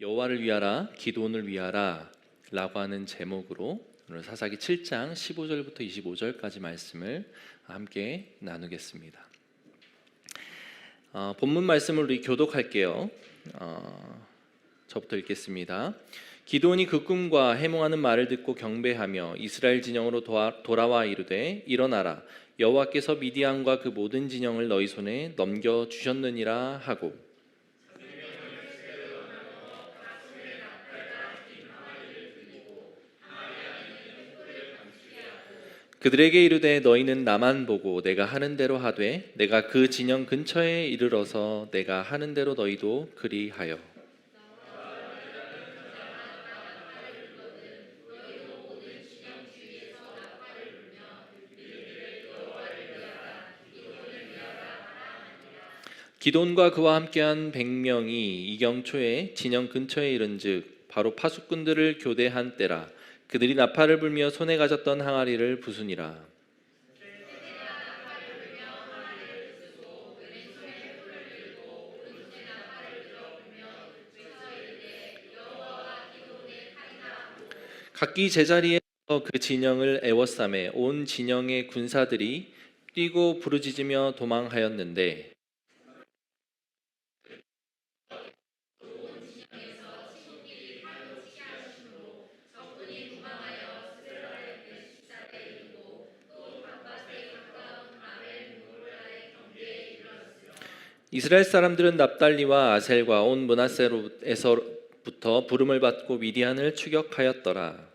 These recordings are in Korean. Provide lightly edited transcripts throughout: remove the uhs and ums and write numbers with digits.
여호와를 위하라, 기드온을 위하라 라고 하는 제목으로 오늘 사사기 7장 15절부터 25절까지 말씀을 함께 나누겠습니다. 본문 말씀을 우리 교독할게요. 저부터 읽겠습니다. 기드온이 그 꿈과 해몽하는 말을 듣고 경배하며 이스라엘 진영으로 돌아와 이르되 일어나라, 여호와께서 미디안과 그 모든 진영을 너희 손에 넘겨주셨느니라 하고, 그들에게 이르되 너희는 나만 보고 내가 하는 대로 하되 내가 그 진영 근처에 이르러서 내가 하는 대로 너희도 그리하여. 기돈과 그와 함께한 100명이 이경초에 진영 근처에 이른즉 바로 파수꾼들을 교대한 때라. 그들이 나팔을 불며 손에 가졌던 항아리를 부수니라. 각기 제자리에서 그 진영을 에워싸매 온 진영의 군사들이 뛰고 부르짖으며 도망하였는데, 이스라엘 사람들은 납달리와 아셀과 온 므낫세에서부터 부름을 받고 미디안을 추격하였더라.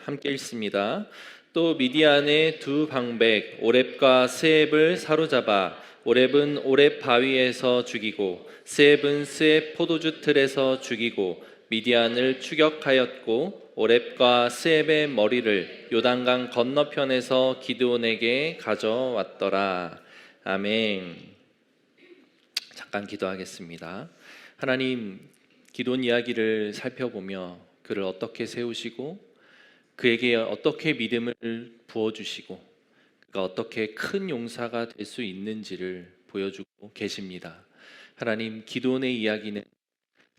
함께 읽습니다. 또 미디안의 두 방백 오렙과 스앱을 사로잡아 오렙은 오렙 바위에서 죽이고 스앱은 스앱 포도주 틀에서 죽이고 미디안을 추격하였고 오렙과 스앱의 머리를 요단강 건너편에서 기드온에게 가져왔더라. 아멘. 잠깐 기도하겠습니다. 하나님, 기드온 이야기를 살펴보며 그를 어떻게 세우시고 그에게 어떻게 믿음을 부어주시고 그가 어떻게 큰 용사가 될 수 있는지를 보여주고 계십니다. 하나님, 기드온의 이야기는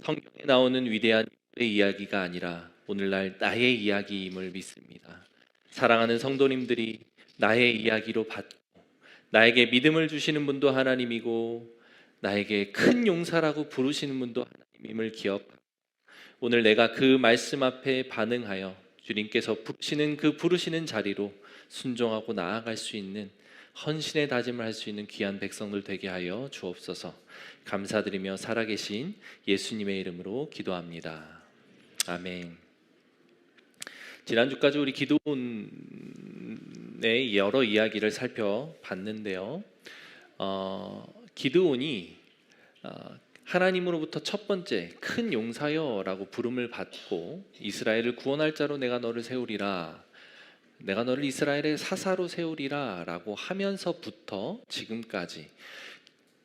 성경에 나오는 위대한 인물의 이야기가 아니라 오늘날 나의 이야기임을 믿습니다. 사랑하는 성도님들이 나의 이야기로 받고 나에게 믿음을 주시는 분도 하나님이고 나에게 큰 용사라고 부르시는 분도 하나님임을 기억하고 오늘 내가 그 말씀 앞에 반응하여 주님께서 부르시는 그 부르시는 자리로 순종하고 나아갈 수 있는 헌신의 다짐을 할 수 있는 귀한 백성들 되게 하여 주옵소서. 감사드리며 살아계신 예수님의 이름으로 기도합니다. 아멘. 지난주까지 우리 기드온의 여러 이야기를 살펴봤는데요. 기드온이 하나님으로부터 첫 번째 큰 용사여 라고 부름을 받고 이스라엘을 구원할 자로 내가 너를 세우리라, 내가 너를 이스라엘의 사사로 세우리라 라고 하면서부터 지금까지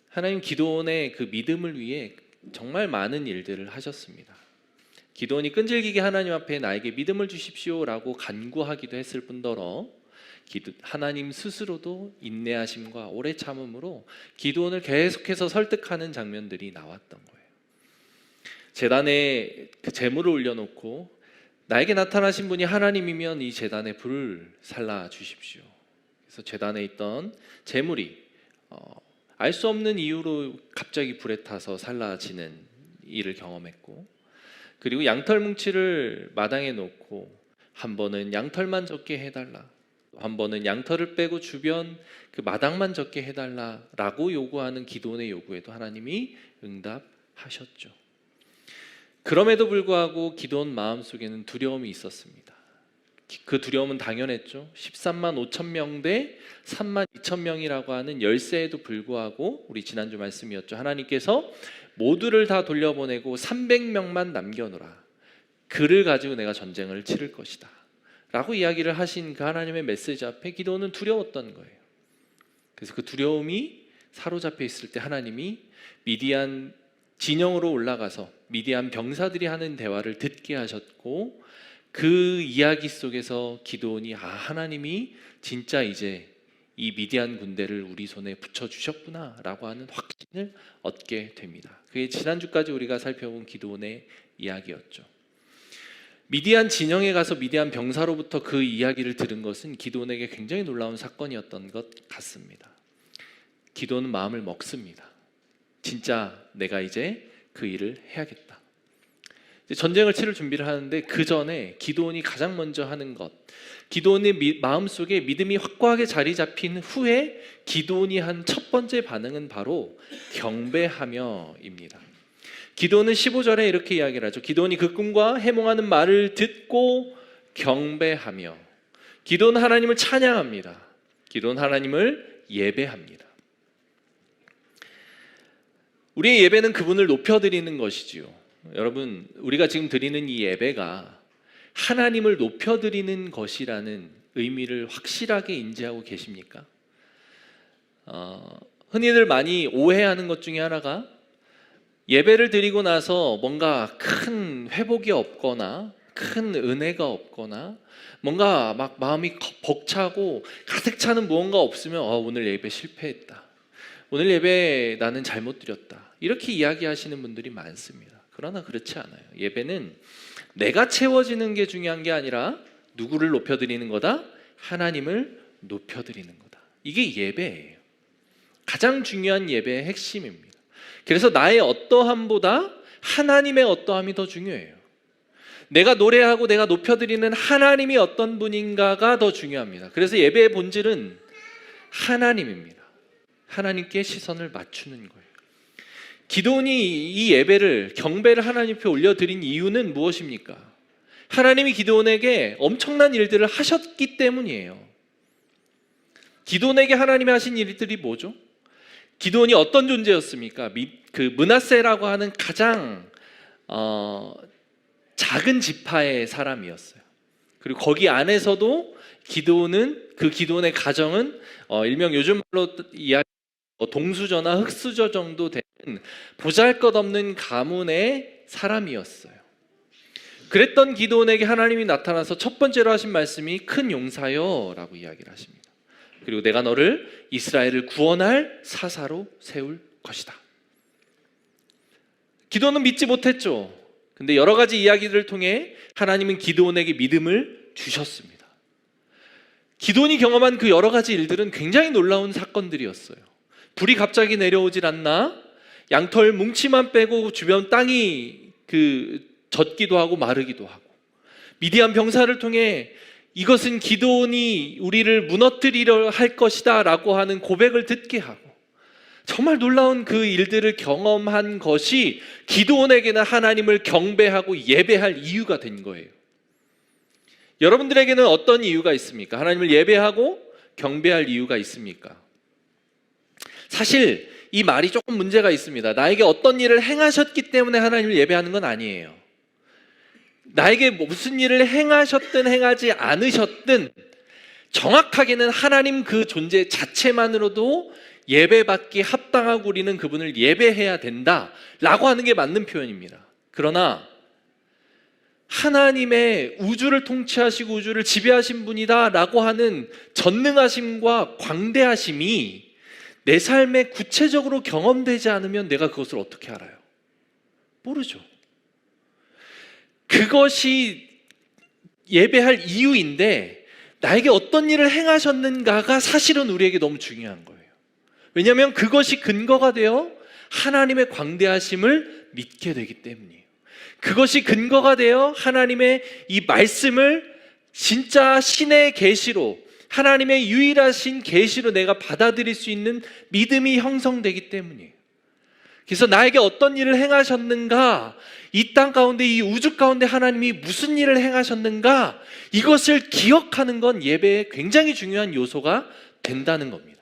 하나님 기드온의 그 믿음을 위해 정말 많은 일들을 하셨습니다. 기드온이 끈질기게 하나님 앞에 나에게 믿음을 주십시오 라고 간구하기도 했을 뿐더러 하나님 스스로도 인내하심과 오래 참음으로 기드온을 계속해서 설득하는 장면들이 나왔던 거예요. 제단에 그 제물을 올려놓고 나에게 나타나신 분이 하나님이면 이 제단에 불을 살라 주십시오. 그래서 제단에 있던 제물이 알 수 없는 이유로 갑자기 불에 타서 살라지는 일을 경험했고, 그리고 양털 뭉치를 마당에 놓고 한 번은 양털만 젖게 해달라, 한 번은 양털을 빼고 주변 그 마당만 젖게 해달라라고 요구하는 기드온의 요구에도 하나님이 응답하셨죠. 그럼에도 불구하고 기드온 마음속에는 두려움이 있었습니다. 그 두려움은 당연했죠. 13만 5천 명 대 3만 2천 명이라고 하는 열세에도 불구하고 우리 지난주 말씀이었죠. 하나님께서 모두를 다 돌려보내고 300명만 남겨놓으라, 그를 가지고 내가 전쟁을 치를 것이다 라고 이야기를 하신 그 하나님의 메시지 앞에 기드온은 두려웠던 거예요. 그래서 그 두려움이 사로잡혀 있을 때 하나님이 미디안 진영으로 올라가서 미디안 병사들이 하는 대화를 듣게 하셨고, 그 이야기 속에서 기드온이 하나님이 진짜 이제 이 미디안 군대를 우리 손에 붙여주셨구나 라고 하는 확신을 얻게 됩니다. 그게 지난주까지 우리가 살펴본 기드온의 이야기였죠. 미디안 진영에 가서 미디안 병사로부터 그 이야기를 들은 것은 기드온에게 굉장히 놀라운 사건이었던 것 같습니다. 기드온은 마음을 먹습니다. 진짜 내가 이제 그 일을 해야겠다. 전쟁을 치를 준비를 하는데 그 전에 기드온이 가장 먼저 하는 것, 기드온의 마음속에 믿음이 확고하게 자리 잡힌 후에 기드온이 한 첫 번째 반응은 바로 경배하며입니다. 기드온은 15절에 이렇게 이야기를 하죠. 기드온이 그 꿈과 해몽하는 말을 듣고 경배하며, 기드온은 하나님을 찬양합니다. 기드온은 하나님을 예배합니다. 우리의 예배는 그분을 높여드리는 것이지요. 여러분, 우리가 지금 드리는 이 예배가 하나님을 높여드리는 것이라는 의미를 확실하게 인지하고 계십니까? 흔히들 많이 오해하는 것 중에 하나가, 예배를 드리고 나서 뭔가 큰 회복이 없거나 큰 은혜가 없거나 뭔가 막 마음이 벅차고 가득 차는 무언가 없으면 오늘 예배 실패했다, 오늘 예배 나는 잘못 드렸다, 이렇게 이야기하시는 분들이 많습니다. 그러나 그렇지 않아요. 예배는 내가 채워지는 게 중요한 게 아니라 누구를 높여드리는 거다? 하나님을 높여드리는 거다. 이게 예배예요. 가장 중요한 예배의 핵심입니다. 그래서 나의 어떠함보다 하나님의 어떠함이 더 중요해요. 내가 노래하고 내가 높여드리는 하나님이 어떤 분인가가 더 중요합니다. 그래서 예배의 본질은 하나님입니다. 하나님께 시선을 맞추는 거예요. 기드온이 이 예배를, 경배를 하나님 앞에 올려드린 이유는 무엇입니까? 하나님이 기드온에게 엄청난 일들을 하셨기 때문이에요. 기드온에게 하나님이 하신 일들이 뭐죠? 기드온이 어떤 존재였습니까? 그 므낫세라고 하는 가장 작은 지파의 사람이었어요. 그리고 거기 안에서도 그 기드온의 가정은 일명 요즘 말로 이야기 동수저나 흙수저 정도 되는 보잘것없는 가문의 사람이었어요. 그랬던 기드온에게 하나님이 나타나서 첫 번째로 하신 말씀이 큰 용사여 라고 이야기를 하십니다. 그리고 내가 너를 이스라엘을 구원할 사사로 세울 것이다. 기드온은 믿지 못했죠. 근데 여러 가지 이야기들을 통해 하나님은 기드온에게 믿음을 주셨습니다. 기드온이 경험한 그 여러 가지 일들은 굉장히 놀라운 사건들이었어요. 불이 갑자기 내려오질 않나? 양털 뭉치만 빼고 주변 땅이 젖기도 하고 마르기도 하고, 미디안 병사를 통해 이것은 기드온이 우리를 무너뜨리려 할 것이다 라고 하는 고백을 듣게 하고, 정말 놀라운 그 일들을 경험한 것이 기드온에게는 하나님을 경배하고 예배할 이유가 된 거예요. 여러분들에게는 어떤 이유가 있습니까? 하나님을 예배하고 경배할 이유가 있습니까? 사실 이 말이 조금 문제가 있습니다. 나에게 어떤 일을 행하셨기 때문에 하나님을 예배하는 건 아니에요. 나에게 무슨 일을 행하셨든 행하지 않으셨든 정확하게는 하나님 그 존재 자체만으로도 예배받기 합당하고 우리는 그분을 예배해야 된다라고 하는 게 맞는 표현입니다. 그러나 하나님의 우주를 통치하시고 우주를 지배하신 분이다라고 하는 전능하심과 광대하심이 내 삶에 구체적으로 경험되지 않으면 내가 그것을 어떻게 알아요? 모르죠. 그것이 예배할 이유인데 나에게 어떤 일을 행하셨는가가 사실은 우리에게 너무 중요한 거예요. 왜냐하면 그것이 근거가 되어 하나님의 광대하심을 믿게 되기 때문이에요. 그것이 근거가 되어 하나님의 이 말씀을 진짜 신의 계시로, 하나님의 유일하신 계시로 내가 받아들일 수 있는 믿음이 형성되기 때문이에요. 그래서 나에게 어떤 일을 행하셨는가, 이 땅 가운데, 이 우주 가운데 하나님이 무슨 일을 행하셨는가, 이것을 기억하는 건 예배의 굉장히 중요한 요소가 된다는 겁니다.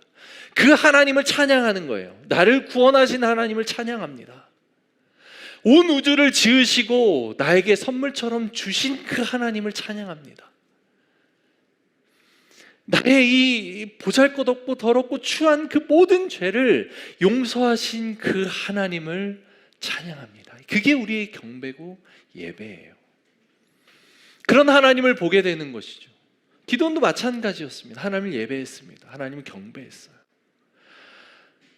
그 하나님을 찬양하는 거예요. 나를 구원하신 하나님을 찬양합니다. 온 우주를 지으시고 나에게 선물처럼 주신 그 하나님을 찬양합니다. 나의 이 보잘것없고 더럽고 추한 그 모든 죄를 용서하신 그 하나님을 찬양합니다. 그게 우리의 경배고 예배예요. 그런 하나님을 보게 되는 것이죠. 기도원도 마찬가지였습니다. 하나님을 예배했습니다. 하나님을 경배했어요.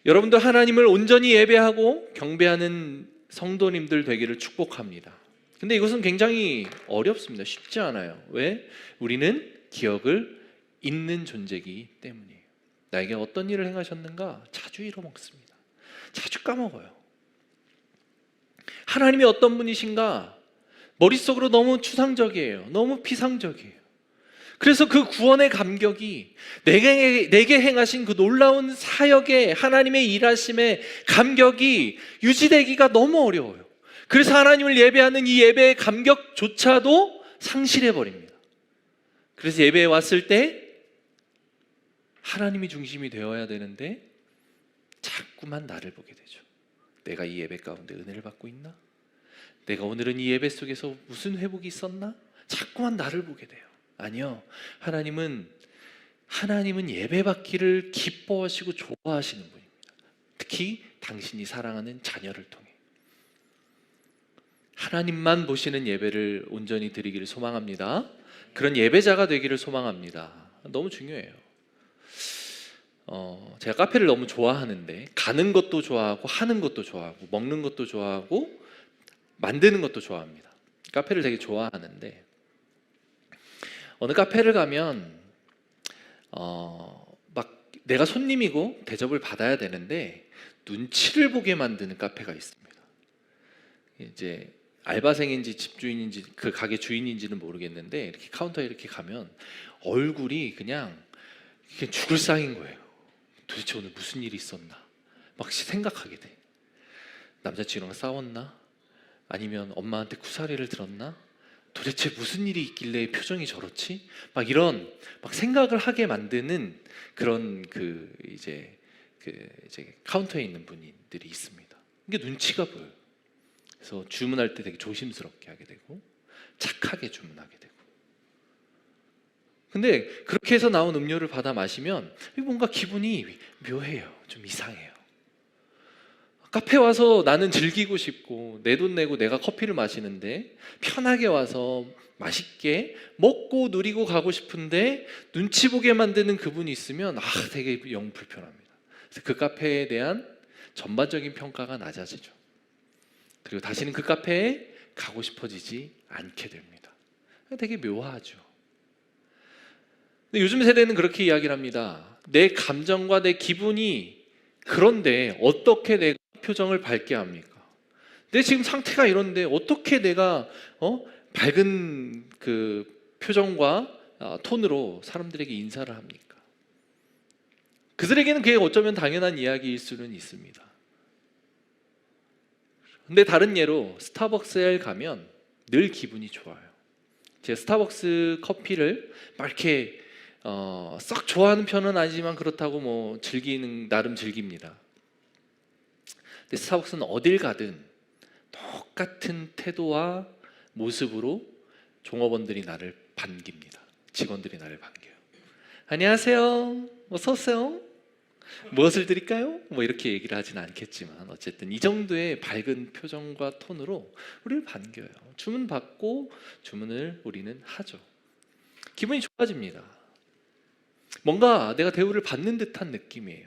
여러분도 하나님을 온전히 예배하고 경배하는 성도님들 되기를 축복합니다. 근데 이것은 굉장히 어렵습니다. 쉽지 않아요. 왜? 우리는 기억을 잊는 존재이기 때문이에요. 나에게 어떤 일을 행하셨는가? 자주 잃어먹습니다. 자주 까먹어요. 하나님이 어떤 분이신가? 머릿속으로 너무 추상적이에요. 너무 피상적이에요. 그래서 그 구원의 감격이 내게 행하신 그 놀라운 사역의 하나님의 일하심의 감격이 유지되기가 너무 어려워요. 그래서 하나님을 예배하는 이 예배의 감격조차도 상실해버립니다. 그래서 예배에 왔을 때 하나님이 중심이 되어야 되는데 자꾸만 나를 보게 되죠. 내가 이 예배 가운데 은혜를 받고 있나? 내가 오늘은 이 예배 속에서 무슨 회복이 있었나? 자꾸만 나를 보게 돼요. 아니요. 하나님은 예배받기를 기뻐하시고 좋아하시는 분입니다. 특히 당신이 사랑하는 자녀를 통해 하나님만 보시는 예배를 온전히 드리기를 소망합니다. 그런 예배자가 되기를 소망합니다. 너무 중요해요. 제가 카페를 너무 좋아하는데 가는 것도 좋아하고 하는 것도 좋아하고 먹는 것도 좋아하고 만드는 것도 좋아합니다. 카페를 되게 좋아하는데 어느 카페를 가면 막 내가 손님이고 대접을 받아야 되는데 눈치를 보게 만드는 카페가 있습니다. 이제 알바생인지 집주인인지 그 가게 주인인지는 모르겠는데 이렇게 카운터에 이렇게 가면 얼굴이 그냥 죽을 상인 거예요. 도대체 오늘 무슨 일이 있었나? 막 생각하게 돼. 남자친구랑 싸웠나? 아니면 엄마한테 쿠사리를 들었나? 도대체 무슨 일이 있길래 표정이 저렇지? 막 이런 생각을 하게 만드는 그런 이제 카운터에 있는 분들이 있습니다. 이게 눈치가 보여요. 그래서 주문할 때 되게 조심스럽게 하게 되고 착하게 주문하게 되고. 근데 그렇게 해서 나온 음료를 받아 마시면 뭔가 기분이 묘해요. 좀 이상해요. 카페 와서 나는 즐기고 싶고 내 돈 내고 내가 커피를 마시는데 편하게 와서 맛있게 먹고 누리고 가고 싶은데 눈치 보게 만드는 그분이 있으면 되게 영 불편합니다. 그래서 그 카페에 대한 전반적인 평가가 낮아지죠. 그리고 다시는 그 카페에 가고 싶어지지 않게 됩니다. 되게 묘하죠. 근데 요즘 세대는 그렇게 이야기를 합니다. 내 감정과 내 기분이 그런데 어떻게 내가 표정을 밝게 합니까? 내 지금 상태가 이런데 어떻게 내가 밝은 그 표정과 톤으로 사람들에게 인사를 합니까? 그들에게는 그게 어쩌면 당연한 이야기일 수는 있습니다. 근데 다른 예로 스타벅스에 가면 늘 기분이 좋아요. 제가 스타벅스 커피를 막 이렇게 썩 좋아하는 편은 아니지만 그렇다고 나름 즐깁니다. 근데 스타벅스는 어딜 가든 똑같은 태도와 모습으로 종업원들이 나를 반깁니다. 직원들이 나를 반겨요. 안녕하세요. 어서 오세요. 무엇을 드릴까요? 이렇게 얘기를 하진 않겠지만 어쨌든 이 정도의 밝은 표정과 톤으로 우리를 반겨요. 주문 받고 주문을 우리는 하죠. 기분이 좋아집니다. 뭔가 내가 대우를 받는 듯한 느낌이에요.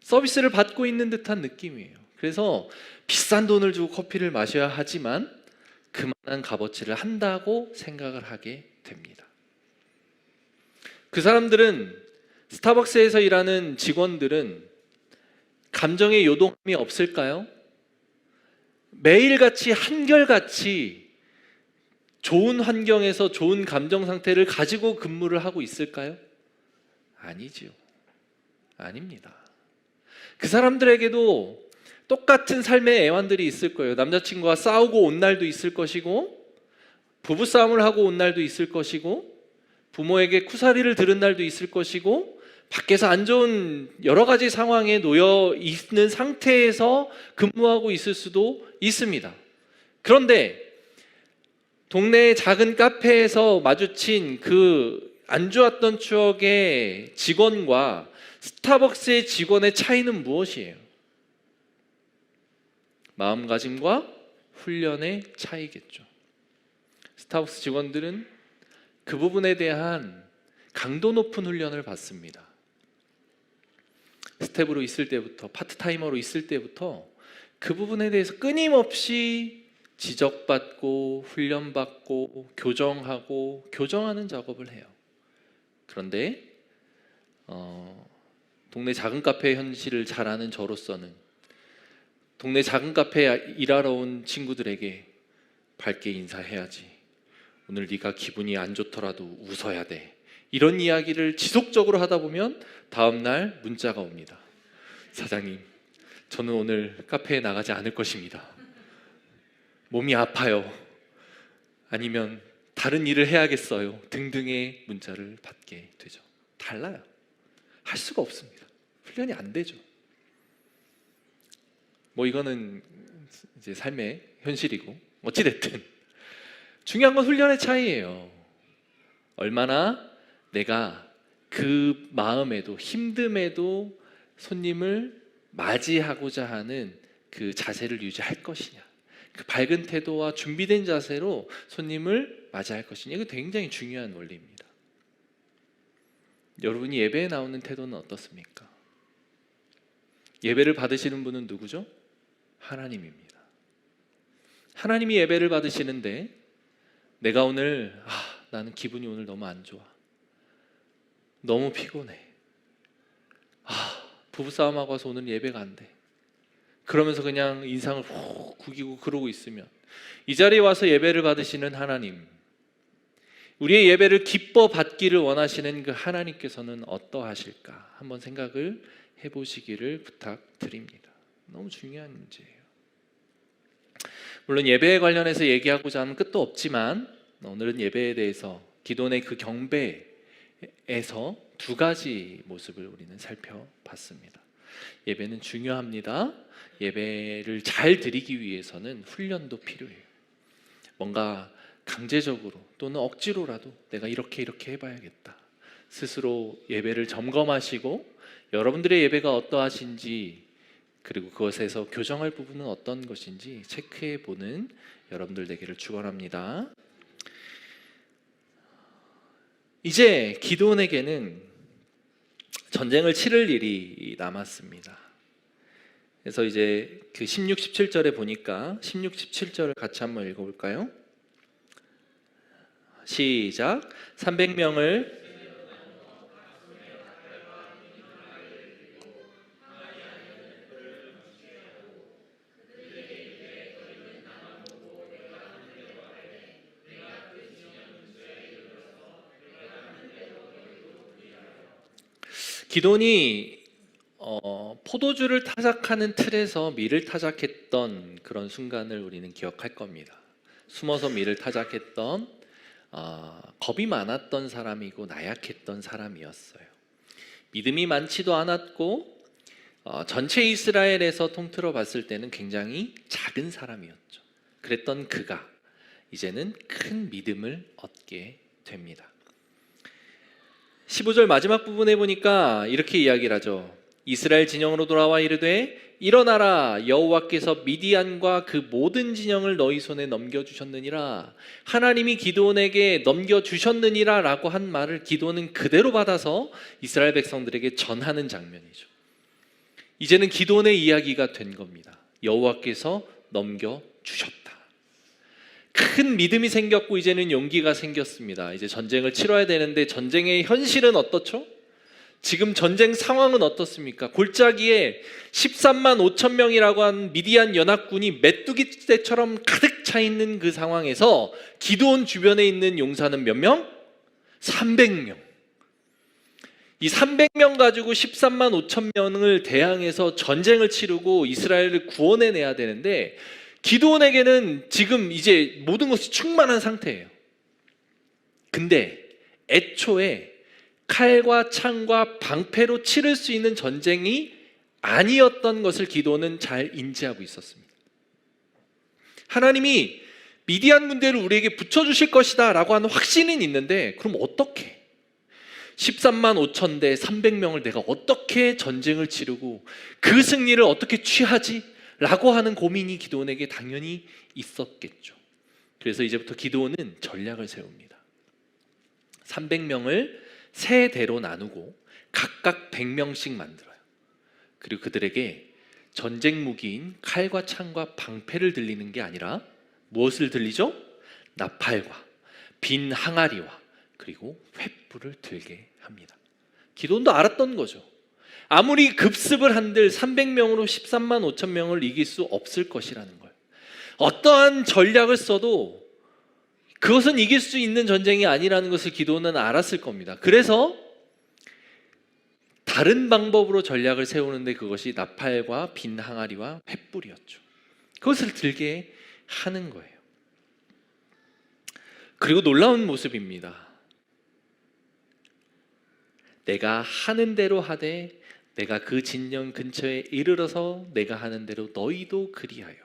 서비스를 받고 있는 듯한 느낌이에요. 그래서 비싼 돈을 주고 커피를 마셔야 하지만 그만한 값어치를 한다고 생각을 하게 됩니다. 그 사람들은 스타벅스에서 일하는 직원들은 감정의 요동함이 없을까요? 매일같이 한결같이 좋은 환경에서 좋은 감정 상태를 가지고 근무를 하고 있을까요? 아니지요. 아닙니다. 그 사람들에게도 똑같은 삶의 애환들이 있을 거예요. 남자친구와 싸우고 온 날도 있을 것이고 부부싸움을 하고 온 날도 있을 것이고 부모에게 쿠사리를 들은 날도 있을 것이고 밖에서 안 좋은 여러 가지 상황에 놓여 있는 상태에서 근무하고 있을 수도 있습니다. 그런데 동네의 작은 카페에서 마주친 그 안 좋았던 추억의 직원과 스타벅스의 직원의 차이는 무엇이에요? 마음가짐과 훈련의 차이겠죠. 스타벅스 직원들은 그 부분에 대한 강도 높은 훈련을 받습니다. 스텝으로 있을 때부터, 파트타이머로 있을 때부터 그 부분에 대해서 끊임없이 지적받고 훈련받고 교정하고 교정하는 작업을 해요. 그런데 동네 작은 카페 현실을 잘 아는 저로서는 동네 작은 카페에 일하러 온 친구들에게 밝게 인사해야지, 오늘 네가 기분이 안 좋더라도 웃어야 돼, 이런 이야기를 지속적으로 하다 보면 다음날 문자가 옵니다. 사장님, 저는 오늘 카페에 나가지 않을 것입니다. 몸이 아파요. 아니면 다른 일을 해야겠어요. 등등의 문자를 받게 되죠. 달라요. 할 수가 없습니다. 훈련이 안 되죠. 이거는 이제 삶의 현실이고, 어찌됐든 중요한 건 훈련의 차이예요. 얼마나 내가 그 마음에도 힘듦에도 손님을 맞이하고자 하는 그 자세를 유지할 것이냐, 그 밝은 태도와 준비된 자세로 손님을 맞이할 것이냐, 이거 굉장히 중요한 원리입니다. 여러분이 예배에 나오는 태도는 어떻습니까? 예배를 받으시는 분은 누구죠? 하나님입니다. 하나님이 예배를 받으시는데 내가 오늘 나는 기분이 오늘 너무 안 좋아, 너무 피곤해, 부부싸움하고 와서 오늘 예배가 안 돼, 그러면서 그냥 인상을 훅 구기고 그러고 있으면, 이 자리에 와서 예배를 받으시는 하나님, 우리의 예배를 기뻐 받기를 원하시는 그 하나님께서는 어떠하실까 한번 생각을 해보시기를 부탁드립니다. 너무 중요한 문제예요. 물론 예배에 관련해서 얘기하고자 하면 끝도 없지만 오늘은 예배에 대해서 기도원의 그 경배에서 두 가지 모습을 우리는 살펴봤습니다. 예배는 중요합니다. 예배를 잘 드리기 위해서는 훈련도 필요해요. 뭔가 강제적으로 또는 억지로라도 내가 이렇게 해봐야겠다, 스스로 예배를 점검하시고 여러분들의 예배가 어떠하신지, 그리고 그것에서 교정할 부분은 어떤 것인지 체크해 보는 여러분들 되기를 축원합니다. 이제 기드온에게는 전쟁을 치를 일이 남았습니다. 그래서 이제 그 16, 17절에 보니까 16, 17절을 같이 한번 읽어볼까요? 시작. 300명을 기돈이 포도주를 타작하는 틀에서 밀을 타작했던 그런 순간을 우리는 기억할 겁니다. 숨어서 밀을 타작했던 겁이 많았던 사람이고 나약했던 사람이었어요. 믿음이 많지도 않았고 전체 이스라엘에서 통틀어 봤을 때는 굉장히 작은 사람이었죠. 그랬던 그가 이제는 큰 믿음을 얻게 됩니다. 15절 마지막 부분에 보니까 이렇게 이야기를 하죠. 이스라엘 진영으로 돌아와 이르되 일어나라, 여호와께서 미디안과 그 모든 진영을 너희 손에 넘겨주셨느니라. 하나님이 기드온에게 넘겨주셨느니라 라고 한 말을 기드온은 그대로 받아서 이스라엘 백성들에게 전하는 장면이죠. 이제는 기드온의 이야기가 된 겁니다. 여호와께서 넘겨주셨다. 큰 믿음이 생겼고 이제는 용기가 생겼습니다. 이제 전쟁을 치러야 되는데 전쟁의 현실은 어떻죠? 지금 전쟁 상황은 어떻습니까? 골짜기에 13만 5천 명이라고 한 미디안 연합군이 메뚜기 떼처럼 가득 차 있는 그 상황에서 기드온 주변에 있는 용사는 몇 명? 300명. 이 300명 가지고 13만 5천 명을 대항해서 전쟁을 치르고 이스라엘을 구원해내야 되는데 기드온에게는 지금 이제 모든 것이 충만한 상태예요. 근데 애초에 칼과 창과 방패로 치를 수 있는 전쟁이 아니었던 것을 기드온은 잘 인지하고 있었습니다. 하나님이 미디안 군대를 우리에게 붙여주실 것이다 라고 하는 확신은 있는데 그럼 어떻게? 13만 5천 대 300명을 내가 어떻게 전쟁을 치르고 그 승리를 어떻게 취하지? 라고 하는 고민이 기드온에게 당연히 있었겠죠. 그래서 이제부터 기드온은 전략을 세웁니다. 300명을 세 대로 나누고 각각 100명씩 만들어요. 그리고 그들에게 전쟁 무기인 칼과 창과 방패를 들리는 게 아니라 무엇을 들리죠? 나팔과 빈 항아리와 그리고 횃불을 들게 합니다. 기드온도 알았던 거죠. 아무리 급습을 한들 300명으로 13만 5천 명을 이길 수 없을 것이라는 걸. 어떠한 전략을 써도 그것은 이길 수 있는 전쟁이 아니라는 것을 기드온은 알았을 겁니다. 그래서 다른 방법으로 전략을 세우는데 그것이 나팔과 빈 항아리와 횃불이었죠. 그것을 들게 하는 거예요. 그리고 놀라운 모습입니다. 내가 하는 대로 하되 내가 그 진영 근처에 이르러서 내가 하는 대로 너희도 그리하여.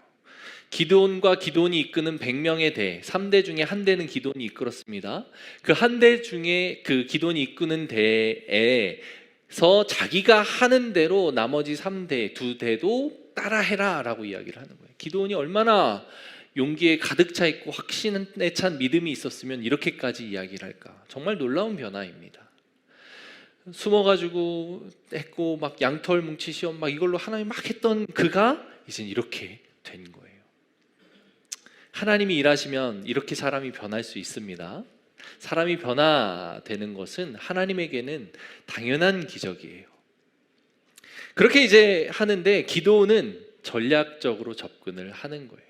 기드온과 기드온이 이끄는 100명의 대 3대 중에 한 대는 기드온이 이끌었습니다. 그 한 대 중에 그 기드온이 이끄는 대에서 자기가 하는 대로 나머지 3대, 2대도 따라해라 라고 이야기를 하는 거예요. 기드온이 얼마나 용기에 가득 차 있고 확신에 찬 믿음이 있었으면 이렇게까지 이야기를 할까. 정말 놀라운 변화입니다. 숨어가지고 했고 막 양털 뭉치 시험 막 이걸로 하나님 막 했던 그가 이제 이렇게 된 거예요. 하나님이 일하시면 이렇게 사람이 변할 수 있습니다. 사람이 변화되는 것은 하나님에게는 당연한 기적이에요. 그렇게 이제 하는데 기드온은 전략적으로 접근을 하는 거예요.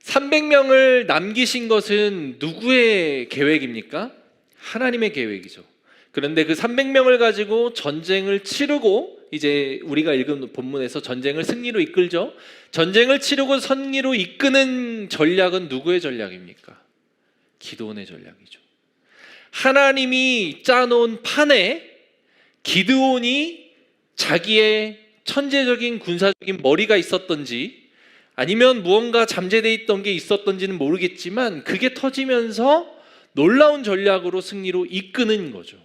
300명을 남기신 것은 누구의 계획입니까? 하나님의 계획이죠. 그런데 그 300명을 가지고 전쟁을 치르고 이제 우리가 읽은 본문에서 전쟁을 승리로 이끌죠. 전쟁을 치르고 승리로 이끄는 전략은 누구의 전략입니까? 기드온의 전략이죠. 하나님이 짜놓은 판에 기드온이 자기의 천재적인 군사적인 머리가 있었던지 아니면 무언가 잠재되어 있던 게 있었던지는 모르겠지만 그게 터지면서 놀라운 전략으로 승리로 이끄는 거죠.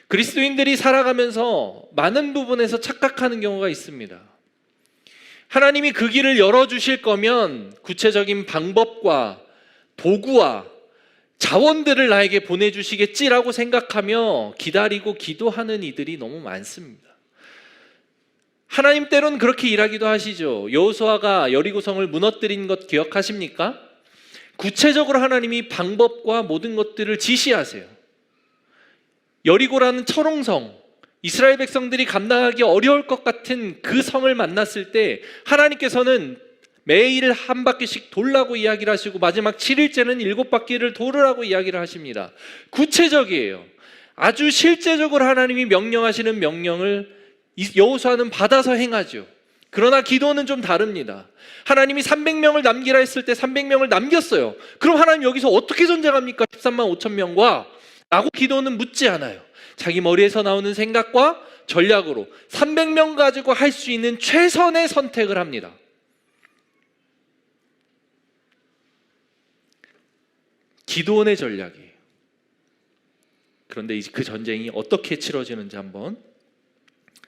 그리스도인들이 살아가면서 많은 부분에서 착각하는 경우가 있습니다. 하나님이 그 길을 열어주실 거면 구체적인 방법과 도구와 자원들을 나에게 보내주시겠지라고 생각하며 기다리고 기도하는 이들이 너무 많습니다. 하나님 때로는 그렇게 일하기도 하시죠. 여호수아가 여리고성을 무너뜨린 것 기억하십니까? 구체적으로 하나님이 방법과 모든 것들을 지시하세요. 여리고라는 철옹성, 이스라엘 백성들이 감당하기 어려울 것 같은 그 성을 만났을 때 하나님께서는 매일 한 바퀴씩 돌라고 이야기를 하시고 마지막 7일째는 7바퀴를 돌으라고 이야기를 하십니다. 구체적이에요. 아주 실제적으로 하나님이 명령하시는 명령을 여호수아는 받아서 행하죠. 그러나 기도는 좀 다릅니다. 하나님이 300명을 남기라 했을 때 300명을 남겼어요. 그럼 하나님 여기서 어떻게 전쟁합니까? 13만 5천 명과 라고 기도는 묻지 않아요. 자기 머리에서 나오는 생각과 전략으로 300명 가지고 할 수 있는 최선의 선택을 합니다. 기드온의 전략이에요. 그런데 이제 그 전쟁이 어떻게 치러지는지 한번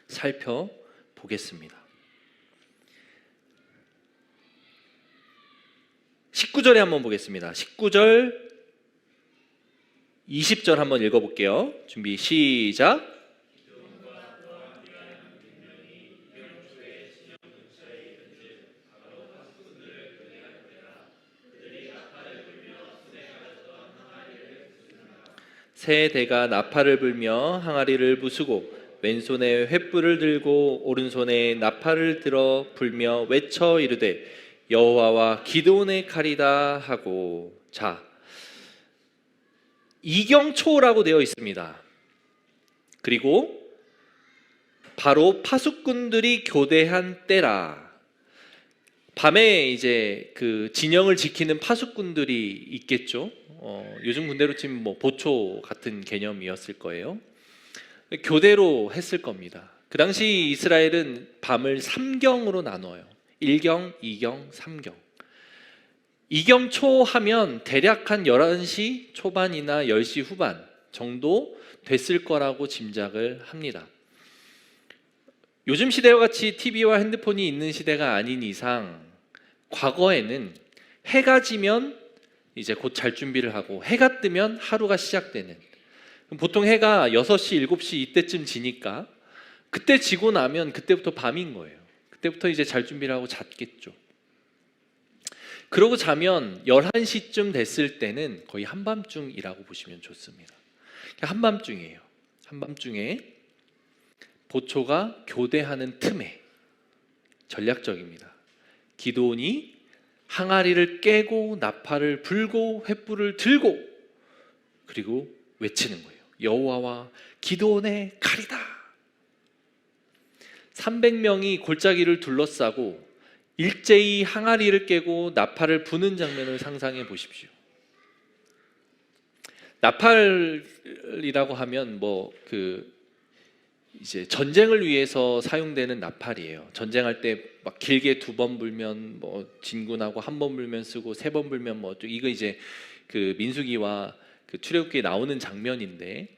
살펴보겠습니다. 19절에 한번 보겠습니다. 19절 20절 한번 읽어볼게요. 준비 시작. 세 대가 나팔을 불며 항아리를 부수고 왼손에 횃불을 들고 오른손에 나팔을 들어 불며 외쳐 이르되 여호와와 기드온의 칼이다 하고. 자, 이경초라고 되어 있습니다. 그리고 바로 파수꾼들이 교대한 때라. 밤에 이제 그 진영을 지키는 파수꾼들이 있겠죠. 요즘 군대로 치면 뭐 보초 같은 개념이었을 거예요. 교대로 했을 겁니다. 그 당시 이스라엘은 밤을 3경으로 나눠요. 1경, 2경, 3경. 2경 초 하면 대략 한 11시 초반이나 10시 후반, 정도 됐을 거라고 짐작을 합니다. 요즘 시대와 같이 TV와 핸드폰이 있는 시대가 아닌 이상 과거에는 해가 지면 이제 곧 잘 준비를 하고 해가 뜨면 하루가 시작되는, 보통 해가 6시, 7시 이때쯤 지니까 그때 지고 나면 그때부터 밤인 거예요. 그때부터 이제 잘 준비를 하고 잤겠죠. 그러고 자면 11시쯤 됐을 때는 거의 한밤중이라고 보시면 좋습니다. 한밤중이에요. 한밤중에 보초가 교대하는 틈에 전략적입니다. 기드온이 항아리를 깨고 나팔을 불고 횃불을 들고 그리고 외치는 거예요. 여호와와 기드온의 칼이다. 300명이 골짜기를 둘러싸고 일제히 항아리를 깨고 나팔을 부는 장면을 상상해 보십시오. 나팔이라고 하면 이제 전쟁을 위해서 사용되는 나팔이에요. 전쟁할 때 막 길게 2번 불면 진군하고 1번 불면 쓰고 3번 불면 이거 이제 그 민수기와 그 출애굽기에 나오는 장면인데,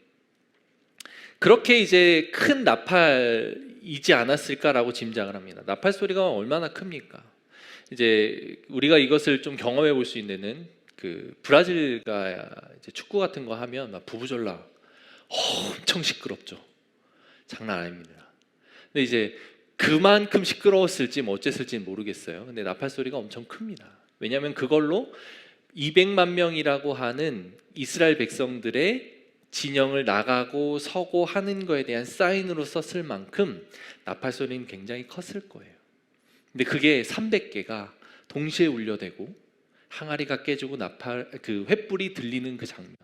그렇게 이제 큰 나팔이지 않았을까라고 짐작을 합니다. 나팔 소리가 얼마나 큽니까? 이제 우리가 이것을 좀 경험해 볼 수 있는 그 브라질가 이제 축구 같은 거 하면 막 부부절라 엄청 시끄럽죠. 장난 아닙니다. 근데 이제 그만큼 시끄러웠을지 어쨌을지는 모르겠어요. 근데 나팔 소리가 엄청 큽니다. 왜냐하면 그걸로 200만 명이라고 하는 이스라엘 백성들의 진영을 나가고 서고 하는 거에 대한 사인으로 썼을 만큼 나팔 소리는 굉장히 컸을 거예요. 근데 그게 300개가 동시에 울려대고 항아리가 깨지고 그 횃불이 들리는 그 장면.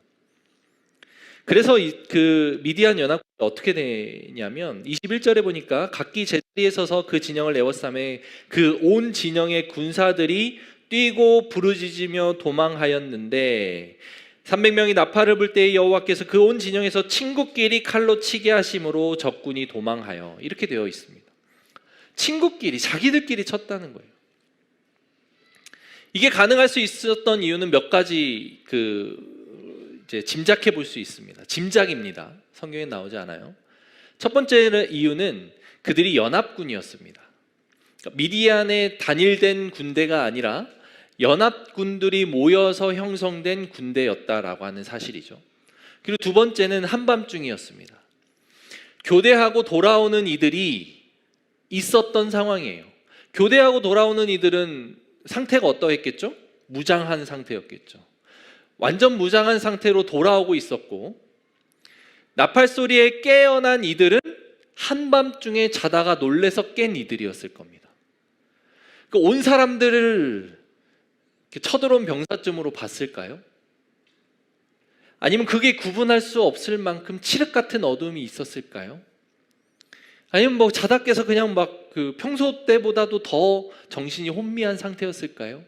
그래서 그 미디안 연합군이 어떻게 되냐면 21절에 보니까 각기 제자리에 서서 그 진영을 에워싸매 그 온 진영의 군사들이 뛰고 부르짖으며 도망하였는데 300명이 나팔을 불 때에 여호와께서 그 온 진영에서 친구끼리 칼로 치게 하심으로 적군이 도망하여, 이렇게 되어 있습니다. 친구끼리, 자기들끼리 쳤다는 거예요. 이게 가능할 수 있었던 이유는 몇 가지 이제 짐작해 볼 수 있습니다. 짐작입니다. 성경에 나오지 않아요. 첫 번째 이유는 그들이 연합군이었습니다. 미디안의 단일된 군대가 아니라 연합군들이 모여서 형성된 군대였다라고 하는 사실이죠. 그리고 두 번째는 한밤중이었습니다. 교대하고 돌아오는 이들이 있었던 상황이에요. 교대하고 돌아오는 이들은 상태가 어떠했겠죠? 무장한 상태였겠죠. 완전 무장한 상태로 돌아오고 있었고, 나팔 소리에 깨어난 이들은 한밤중에 자다가 놀래서 깬 이들이었을 겁니다. 온 사람들을 쳐들어온 병사쯤으로 봤을까요? 아니면 그게 구분할 수 없을 만큼 칠흑 같은 어둠이 있었을까요? 아니면 자다 깨서 그냥 평소 때보다도 더 정신이 혼미한 상태였을까요?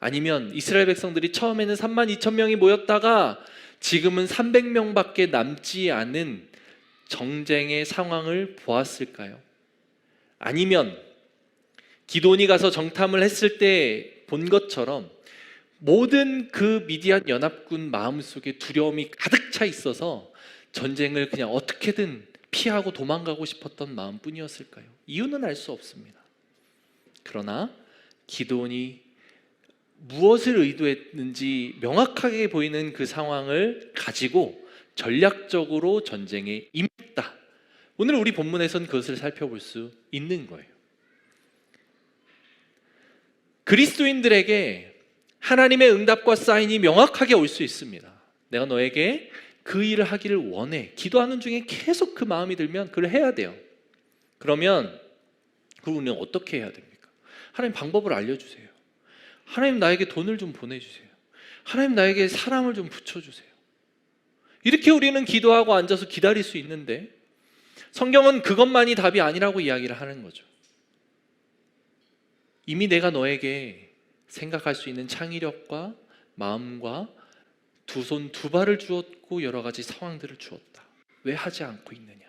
아니면 이스라엘 백성들이 처음에는 32,000명이 모였다가 지금은 300명밖에 남지 않은 정쟁의 상황을 보았을까요? 아니면 기드온이 가서 정탐을 했을 때 본 것처럼 모든 그 미디안 연합군 마음속에 두려움이 가득 차 있어서 전쟁을 그냥 어떻게든 피하고 도망가고 싶었던 마음뿐이었을까요? 이유는 알 수 없습니다. 그러나 기드온이 무엇을 의도했는지 명확하게 보이는 그 상황을 가지고 전략적으로 전쟁에 임했다. 오늘 우리 본문에서는 그것을 살펴볼 수 있는 거예요. 그리스도인들에게 하나님의 응답과 사인이 명확하게 올 수 있습니다. 내가 너에게 그 일을 하기를 원해. 기도하는 중에 계속 그 마음이 들면 그걸 해야 돼요. 그러면 우리는 어떻게 해야 됩니까? 하나님 방법을 알려주세요. 하나님 나에게 돈을 좀 보내주세요. 하나님 나에게 사랑을 좀 붙여주세요. 이렇게 우리는 기도하고 앉아서 기다릴 수 있는데, 성경은 그것만이 답이 아니라고 이야기를 하는 거죠. 이미 내가 너에게 생각할 수 있는 창의력과 마음과 두 손 두 발을 주었고 여러 가지 상황들을 주었다. 왜 하지 않고 있느냐?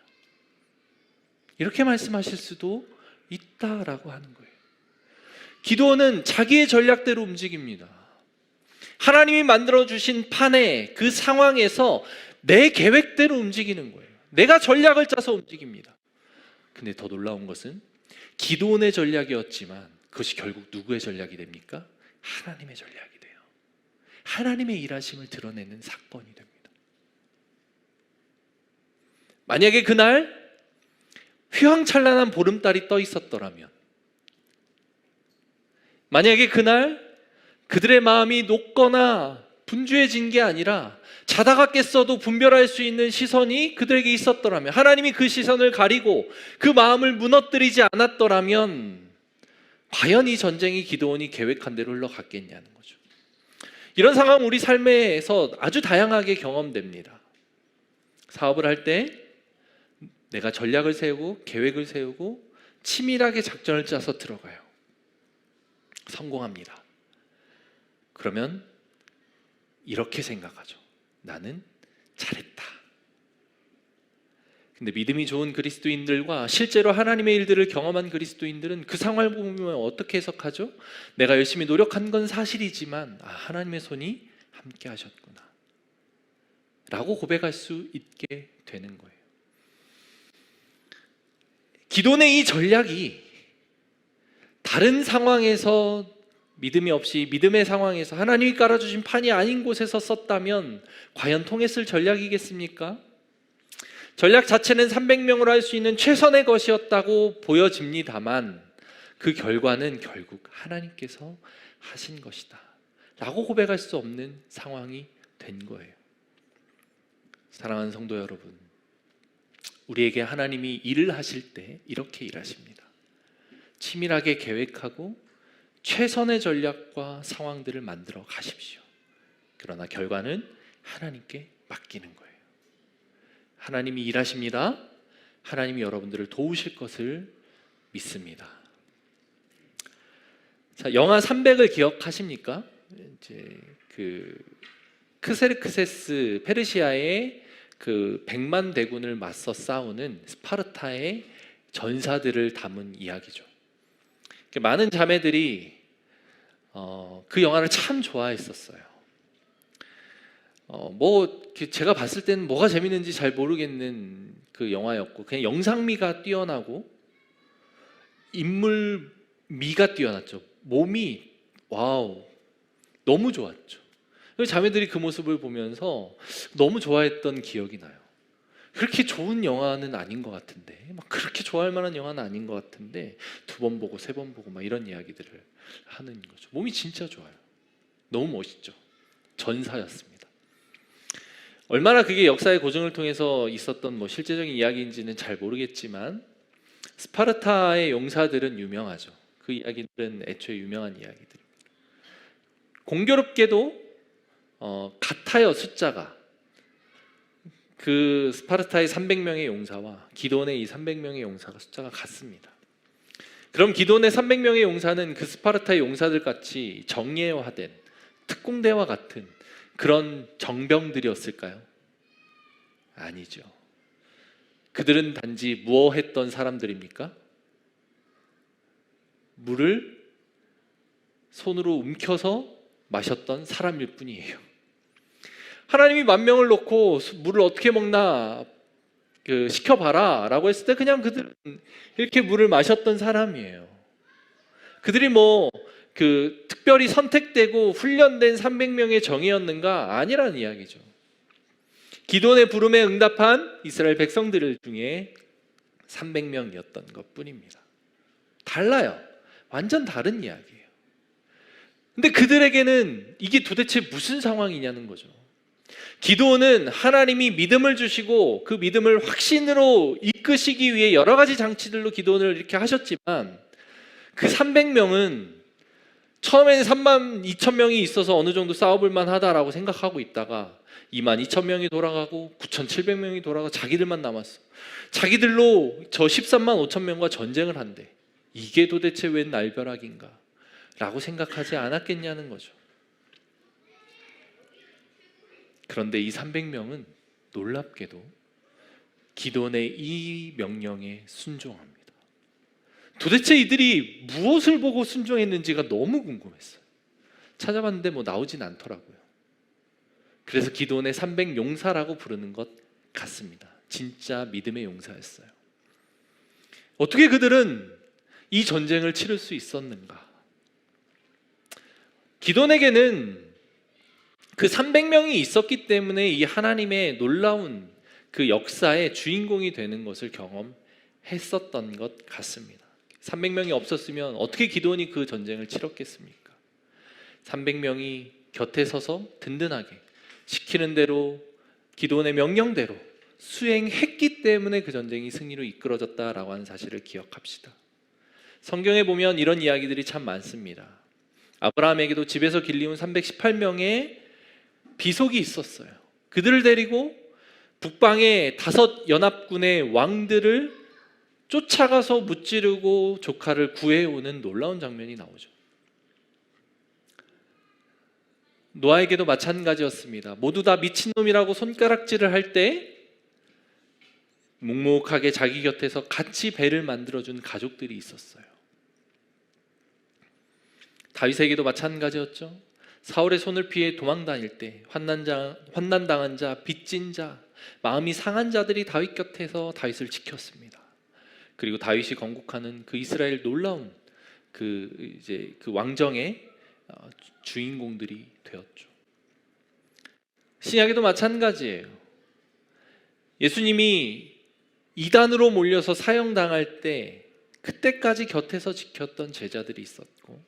이렇게 말씀하실 수도 있다라고 하는 거예요. 기도는 자기의 전략대로 움직입니다. 하나님이 만들어주신 판에 그 상황에서 내 계획대로 움직이는 거예요. 내가 전략을 짜서 움직입니다. 근데 더 놀라운 것은 기드온의 전략이었지만 그것이 결국 누구의 전략이 됩니까? 하나님의 전략이 돼요. 하나님의 일하심을 드러내는 사건이 됩니다. 만약에 그날 휘황찬란한 보름달이 떠 있었더라면, 만약에 그날 그들의 마음이 녹거나 분주해진 게 아니라 자다가 깼어도 분별할 수 있는 시선이 그들에게 있었더라면, 하나님이 그 시선을 가리고 그 마음을 무너뜨리지 않았더라면 과연 이 전쟁이 기드온이 계획한 대로 흘러갔겠냐는 거죠. 이런 상황은 우리 삶에서 아주 다양하게 경험됩니다. 사업을 할 때 내가 전략을 세우고 계획을 세우고 치밀하게 작전을 짜서 들어가요. 성공합니다. 그러면 이렇게 생각하죠. 나는 잘했다. 근데 믿음이 좋은 그리스도인들과 실제로 하나님의 일들을 경험한 그리스도인들은 그 상황을 보면 어떻게 해석하죠? 내가 열심히 노력한 건 사실이지만 하나님의 손이 함께 하셨구나 라고 고백할 수 있게 되는 거예요. 기도의 이 전략이 다른 상황에서 믿음이 없이 믿음의 상황에서 하나님이 깔아주신 판이 아닌 곳에서 썼다면 과연 통했을 전략이겠습니까? 전략 자체는 300명으로 할 수 있는 최선의 것이었다고 보여집니다만 그 결과는 결국 하나님께서 하신 것이다 라고 고백할 수 없는 상황이 된 거예요. 사랑하는 성도 여러분, 우리에게 하나님이 일을 하실 때 이렇게 일하십니다. 치밀하게 계획하고 최선의 전략과 상황들을 만들어 가십시오. 그러나 결과는 하나님께 맡기는 거예요. 하나님이 일하십니다. 하나님이 여러분들을 도우실 것을 믿습니다. 자, 영하 300을 기억하십니까? 이제 그 크세르크세스 페르시아의 그 100만 대군을 맞서 싸우는 스파르타의 전사들을 담은 이야기죠. 많은 자매들이 그 영화를 참 좋아했었어요. 제가 봤을 때는 뭐가 재밌는지 잘 모르겠는 그 영화였고, 그냥 영상미가 뛰어나고 인물미가 뛰어났죠. 몸이 와우 너무 좋았죠. 자매들이 그 모습을 보면서 너무 좋아했던 기억이 나요. 그렇게 좋은 영화는 아닌 것 같은데, 막 그렇게 좋아할 만한 영화는 아닌 것 같은데 2번 보고 3번 보고 막 이런 이야기들을 하는 거죠. 몸이 진짜 좋아요. 너무 멋있죠. 전사였습니다. 얼마나 그게 역사의 고증을 통해서 있었던 실제적인 이야기인지는 잘 모르겠지만 스파르타의 용사들은 유명하죠. 그 이야기들은 애초에 유명한 이야기들입니다. 공교롭게도 같아요. 숫자가 그 스파르타의 300명의 용사와 기드온의 이 300명의 용사가 숫자가 같습니다. 그럼 기드온의 300명의 용사는 그 스파르타의 용사들 같이 정예화된 특공대와 같은 그런 정병들이었을까요? 아니죠. 그들은 단지 무엇했던 사람들입니까? 물을 손으로 움켜서 마셨던 사람일 뿐이에요. 하나님이 만명을 놓고 물을 어떻게 먹나 시켜봐라 라고 했을 때 그냥 그들은 이렇게 물을 마셨던 사람이에요. 그들이 특별히 선택되고 훈련된 300명의 정예였는가? 아니라는 이야기죠. 기드온의 부름에 응답한 이스라엘 백성들 중에 300명이었던 것 뿐입니다. 달라요. 완전 다른 이야기예요. 근데 그들에게는 이게 도대체 무슨 상황이냐는 거죠. 기드온은 하나님이 믿음을 주시고 그 믿음을 확신으로 이끄시기 위해 여러 가지 장치들로 기드온을 이렇게 하셨지만 그 300명은 처음에는 3만 2천 명이 있어서 어느 정도 싸워볼 만하다라고 생각하고 있다가 2만 2천 명이 돌아가고 9,700명이 돌아가고 자기들만 남았어. 자기들로 저 13만 5천 명과 전쟁을 한대. 이게 도대체 웬 날벼락인가? 라고 생각하지 않았겠냐는 거죠. 그런데 이 300명은 놀랍게도 기드온의 이 명령에 순종합니다. 도대체 이들이 무엇을 보고 순종했는지가 너무 궁금했어요. 찾아봤는데 뭐 나오진 않더라고요. 그래서 기드온의 300용사라고 부르는 것 같습니다. 진짜 믿음의 용사였어요. 어떻게 그들은 이 전쟁을 치를 수 있었는가? 기드온에게는 그 300명이 있었기 때문에 이 하나님의 놀라운 그 역사의 주인공이 되는 것을 경험했었던 것 같습니다. 300명이 없었으면 어떻게 기드온이 그 전쟁을 치렀겠습니까? 300명이 곁에 서서 든든하게 시키는 대로 기드온의 명령대로 수행했기 때문에 그 전쟁이 승리로 이끌어졌다라고 하는 사실을 기억합시다. 성경에 보면 이런 이야기들이 참 많습니다. 아브라함에게도 집에서 길리운 318명의 비속이 있었어요. 그들을 데리고 북방의 5 연합군의 왕들을 쫓아가서 무찌르고 조카를 구해오는 놀라운 장면이 나오죠. 노아에게도 마찬가지였습니다. 모두 다 미친놈이라고 손가락질을 할 때 묵묵하게 자기 곁에서 같이 배를 만들어준 가족들이 있었어요. 다윗에게도 마찬가지였죠. 사울의 손을 피해 도망다닐 때 환난당한 자, 빚진 자, 마음이 상한 자들이 다윗 곁에서 다윗을 지켰습니다. 그리고 다윗이 건국하는 그 이스라엘 놀라운 그 왕정의 주인공들이 되었죠. 신약에도 마찬가지예요. 예수님이 이단으로 몰려서 사형당할 때 그때까지 곁에서 지켰던 제자들이 있었고,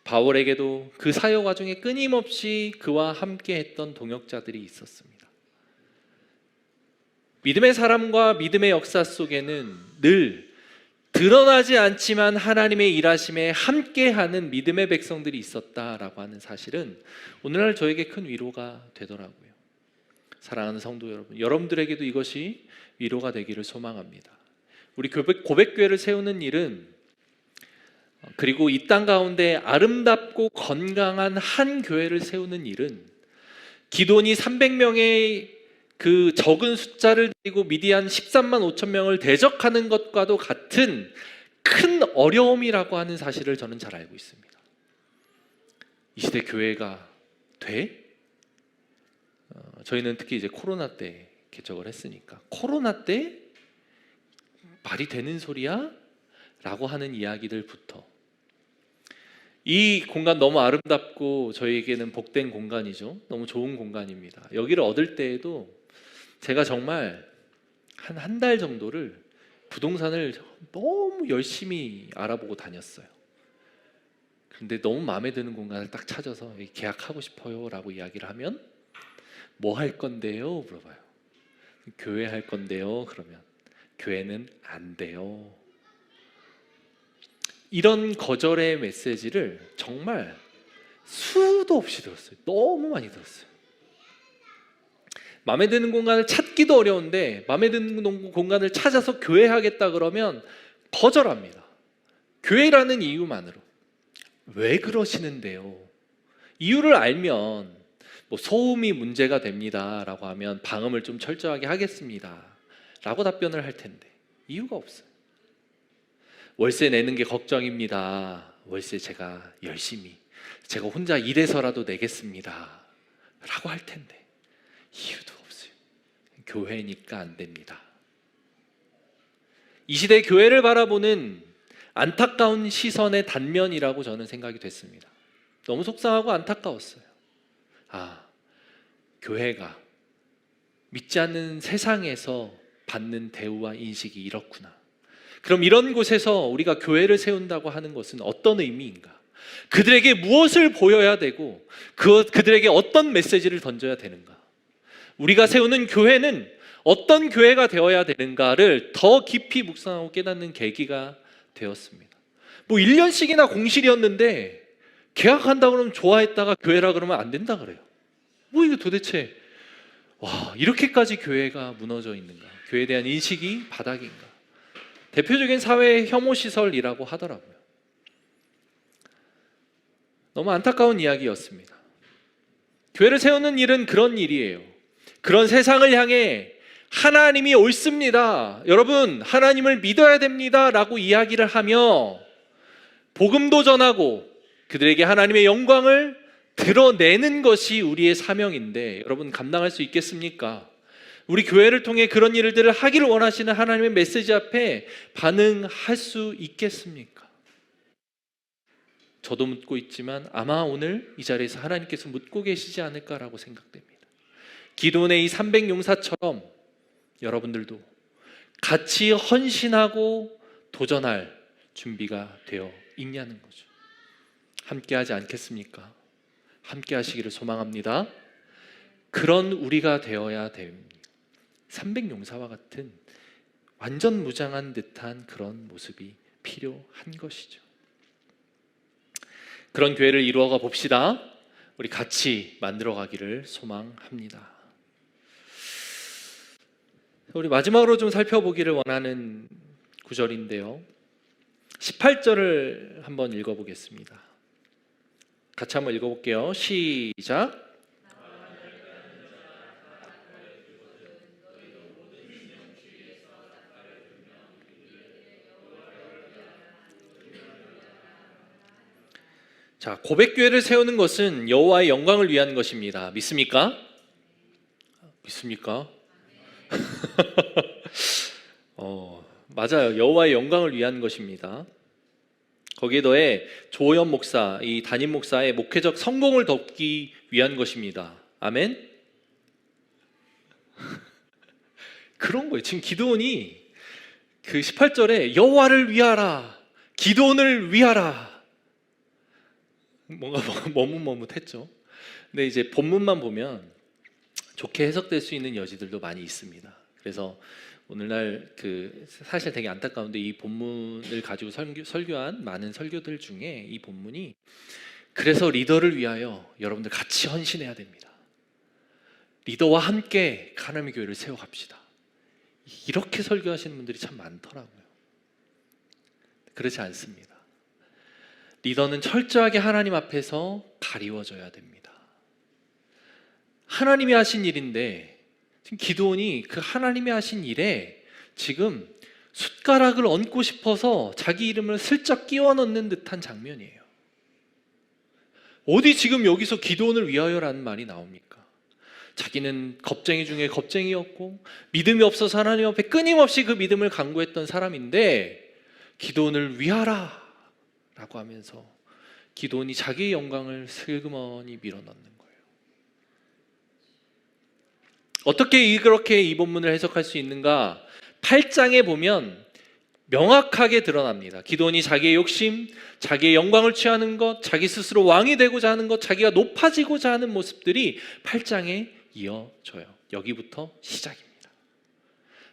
바울에게도 그 사역 과정에 끊임없이 그와 함께 했던 동역자들이 있었습니다. 믿음의 사람과 믿음의 역사 속에는 늘 드러나지 않지만 하나님의 일하심에 함께하는 믿음의 백성들이 있었다라고 하는 사실은 오늘날 저에게 큰 위로가 되더라고요. 사랑하는 성도 여러분, 여러분들에게도 이것이 위로가 되기를 소망합니다. 우리 고백교회를 세우는 일은, 그리고 이 땅 가운데 아름답고 건강한 한 교회를 세우는 일은 기드온이 300명의 그 적은 숫자를 가지고 미디안 13만 5천 명을 대적하는 것과도 같은 큰 어려움이라고 하는 사실을 저는 잘 알고 있습니다. 이 시대 교회가 돼? 저희는 특히 이제 코로나 때 개척을 했으니까, 코로나 때 말이 되는 소리야? 라고 하는 이야기들부터, 이 공간 너무 아름답고 저희에게는 복된 공간이죠. 너무 좋은 공간입니다. 여기를 얻을 때에도 제가 정말 한 달 정도를 부동산을 너무 열심히 알아보고 다녔어요. 그런데 너무 마음에 드는 공간을 딱 찾아서 계약하고 싶어요 라고 이야기를 하면, 뭐 할 건데요? 물어봐요. 교회 할 건데요. 그러면 교회는 안 돼요. 이런 거절의 메시지를 정말 수도 없이 들었어요. 너무 많이 들었어요. 마음에 드는 공간을 찾기도 어려운데 마음에 드는 공간을 찾아서 교회 하겠다 그러면 거절합니다. 교회라는 이유만으로. 왜 그러시는데요? 이유를 알면 뭐 소음이 문제가 됩니다 라고 하면 방음을 좀 철저하게 하겠습니다 라고 답변을 할 텐데, 이유가 없어요. 월세 내는 게 걱정입니다. 월세 제가 열심히 제가 혼자 일해서라도 내겠습니다 라고 할 텐데, 이유도 없어요. 교회니까 안 됩니다. 이 시대 교회를 바라보는 안타까운 시선의 단면이라고 저는 생각이 됐습니다. 너무 속상하고 안타까웠어요. 교회가 믿지 않는 세상에서 받는 대우와 인식이 이렇구나. 그럼 이런 곳에서 우리가 교회를 세운다고 하는 것은 어떤 의미인가? 그들에게 무엇을 보여야 되고 그들에게 어떤 메시지를 던져야 되는가? 우리가 세우는 교회는 어떤 교회가 되어야 되는가를 더 깊이 묵상하고 깨닫는 계기가 되었습니다. 뭐 1년씩이나 공실이었는데 계약한다 그러면 좋아했다가 교회라 그러면 안 된다 그래요. 뭐 이거 도대체 이렇게까지 교회가 무너져 있는가? 교회에 대한 인식이 바닥인가? 대표적인 사회 혐오 시설이라고 하더라고요. 너무 안타까운 이야기였습니다. 교회를 세우는 일은 그런 일이에요. 그런 세상을 향해 하나님이 옳습니다, 여러분 하나님을 믿어야 됩니다 라고 이야기를 하며 복음도 전하고 그들에게 하나님의 영광을 드러내는 것이 우리의 사명인데 여러분 감당할 수 있겠습니까? 우리 교회를 통해 그런 일들을 하기를 원하시는 하나님의 메시지 앞에 반응할 수 있겠습니까? 저도 묻고 있지만 아마 오늘 이 자리에서 하나님께서 묻고 계시지 않을까라고 생각됩니다. 기도원의 이 300용사처럼 여러분들도 같이 헌신하고 도전할 준비가 되어 있냐는 거죠. 함께 하지 않겠습니까? 함께 하시기를 소망합니다. 그런 우리가 되어야 됩니다. 300용사와 같은 완전 무장한 듯한 그런 모습이 필요한 것이죠. 그런 교회를 이루어가 봅시다. 우리 같이 만들어가기를 소망합니다. 우리 마지막으로 좀 살펴보기를 원하는 구절인데요. 18절을 한번 읽어보겠습니다. 같이 한번 읽어볼게요. 시작. 자, 고백교회를 세우는 것은 여호와의 영광을 위한 것입니다. 믿습니까? 믿습니까? 맞아요. 여호와의 영광을 위한 것입니다. 거기에 더해 조연 목사, 이 담임 목사의 목회적 성공을 돕기 위한 것입니다. 아멘? 그런 거예요. 지금 기드온이 그 18절에 여호와를 위하라, 기드온을 위하라, 뭔가 머뭇머뭇했죠. 근데 이제 본문만 보면 좋게 해석될 수 있는 여지들도 많이 있습니다. 그래서 오늘날 사실 되게 안타까운데 이 본문을 가지고 설교한 많은 설교들 중에 이 본문이 그래서 리더를 위하여 여러분들 같이 헌신해야 됩니다. 리더와 함께 하나님의 교회를 세워갑시다. 이렇게 설교하시는 분들이 참 많더라고요. 그렇지 않습니다. 리더는 철저하게 하나님 앞에서 가리워져야 됩니다. 하나님이 하신 일인데 지금 기드온이 그 하나님이 하신 일에 지금 숟가락을 얹고 싶어서 자기 이름을 슬쩍 끼워 넣는 듯한 장면이에요. 어디 지금 여기서 기드온을 위하여라는 말이 나옵니까? 자기는 겁쟁이 중에 겁쟁이였고 믿음이 없어서 하나님 앞에 끊임없이 그 믿음을 간구했던 사람인데 기드온을 위하라 라고 하면서 기드온이 자기의 영광을 슬그머니 밀어넣는 거예요. 어떻게 그렇게 이 본문을 해석할 수 있는가? 8장에 보면 명확하게 드러납니다. 기드온이 자기의 욕심, 자기의 영광을 취하는 것, 자기 스스로 왕이 되고자 하는 것, 자기가 높아지고자 하는 모습들이 8장에 이어져요. 여기부터 시작입니다.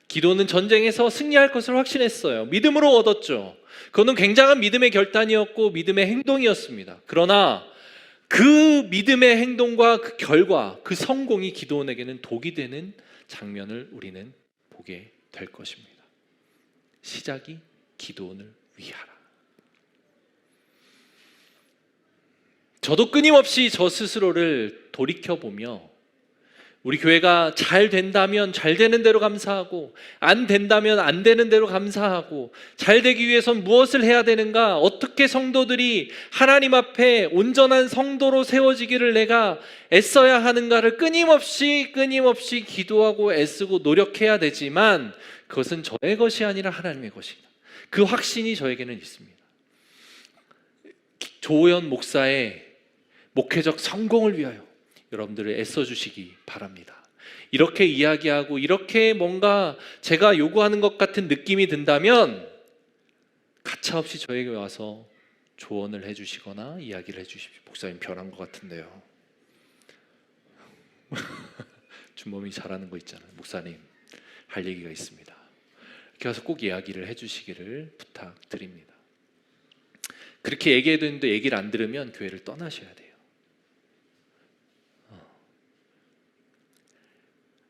기드온은 전쟁에서 승리할 것을 확신했어요. 믿음으로 얻었죠. 그거는 굉장한 믿음의 결단이었고 믿음의 행동이었습니다. 그러나 그 믿음의 행동과 그 결과, 그 성공이 기드온에게는 독이 되는 장면을 우리는 보게 될 것입니다. 시작이 기드온을 위하라. 저도 끊임없이 저 스스로를 돌이켜보며 우리 교회가 잘 된다면 잘 되는 대로 감사하고 안 된다면 안 되는 대로 감사하고 잘 되기 위해선 무엇을 해야 되는가, 어떻게 성도들이 하나님 앞에 온전한 성도로 세워지기를 내가 애써야 하는가를 끊임없이 기도하고 애쓰고 노력해야 되지만 그것은 저의 것이 아니라 하나님의 것이다. 그 확신이 저에게는 있습니다. 조호연 목사의 목회적 성공을 위하여 여러분들을 애써주시기 바랍니다. 이렇게 이야기하고 이렇게 뭔가 제가 요구하는 것 같은 느낌이 든다면 가차없이 저에게 와서 조언을 해주시거나 이야기를 해주십시오. 목사님 변한 것 같은데요. 준범이 잘하는 거 있잖아요. 목사님 할 얘기가 있습니다. 이렇게 와서 꼭 이야기를 해주시기를 부탁드립니다. 그렇게 얘기해도 있는데 얘기를 안 들으면 교회를 떠나셔야 돼요.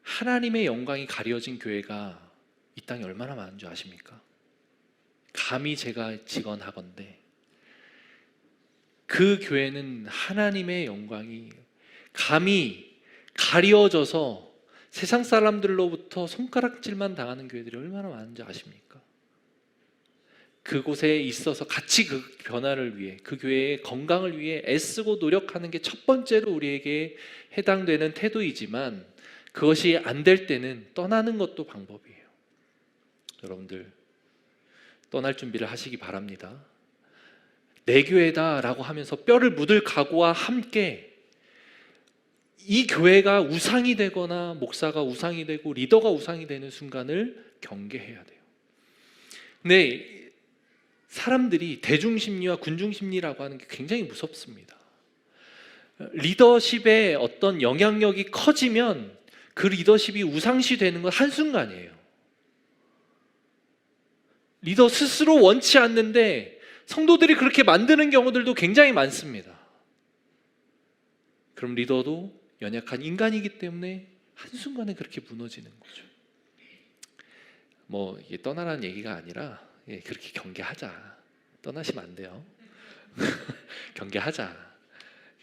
하나님의 영광이 가려진 교회가 이 땅에 얼마나 많은 줄 아십니까? 감히 제가 직언하건대 그 교회는 하나님의 영광이 감히 가려져서 세상 사람들로부터 손가락질만 당하는 교회들이 얼마나 많은지 아십니까? 그곳에 있어서 같이 그 변화를 위해, 그 교회의 건강을 위해 애쓰고 노력하는 게 첫 번째로 우리에게 해당되는 태도이지만, 그것이 안 될 때는 떠나는 것도 방법이에요. 여러분들 떠날 준비를 하시기 바랍니다. 내 교회다 라고 하면서 뼈를 묻을 각오와 함께 이 교회가 우상이 되거나 목사가 우상이 되고 리더가 우상이 되는 순간을 경계해야 돼요. 근데 사람들이 대중심리와 군중심리라고 하는 게 굉장히 무섭습니다. 리더십의 어떤 영향력이 커지면 그 리더십이 우상시 되는 건 한순간이에요. 리더 스스로 원치 않는데 성도들이 그렇게 만드는 경우들도 굉장히 많습니다. 그럼 리더도 연약한 인간이기 때문에 한순간에 그렇게 무너지는 거죠. 뭐 이게 떠나라는 얘기가 아니라 그렇게 경계하자. 떠나시면 안 돼요. 경계하자.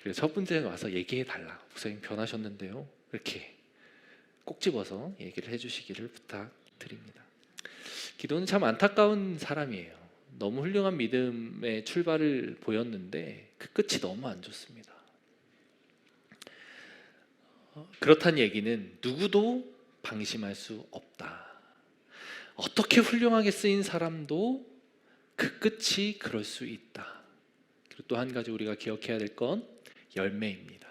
그래서 첫 번째 와서 얘기해 달라. 목사님 변하셨는데요. 이렇게 꼭 집어서 얘기를 해주시기를 부탁드립니다. 기도는 참 안타까운 사람이에요. 너무 훌륭한 믿음의 출발을 보였는데 그 끝이 너무 안 좋습니다. 그렇다는 얘기는 누구도 방심할 수 없다. 어떻게 훌륭하게 쓰인 사람도 그 끝이 그럴 수 있다. 그리고 또 한 가지 우리가 기억해야 될 건 열매입니다.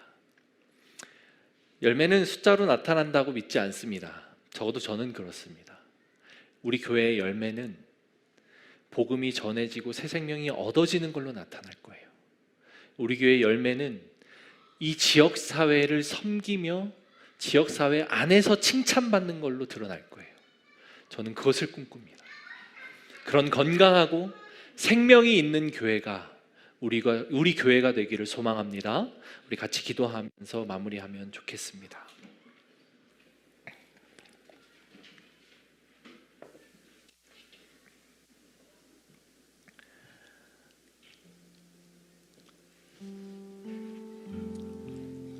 열매는 숫자로 나타난다고 믿지 않습니다. 적어도 저는 그렇습니다. 우리 교회의 열매는 복음이 전해지고 새 생명이 얻어지는 걸로 나타날 거예요. 우리 교회의 열매는 이 지역사회를 섬기며 지역사회 안에서 칭찬받는 걸로 드러날 거예요. 저는 그것을 꿈꿉니다. 그런 건강하고 생명이 있는 교회가 우리 교회가 되기를 소망합니다. 우리 같이 기도하면서 마무리하면 좋겠습니다.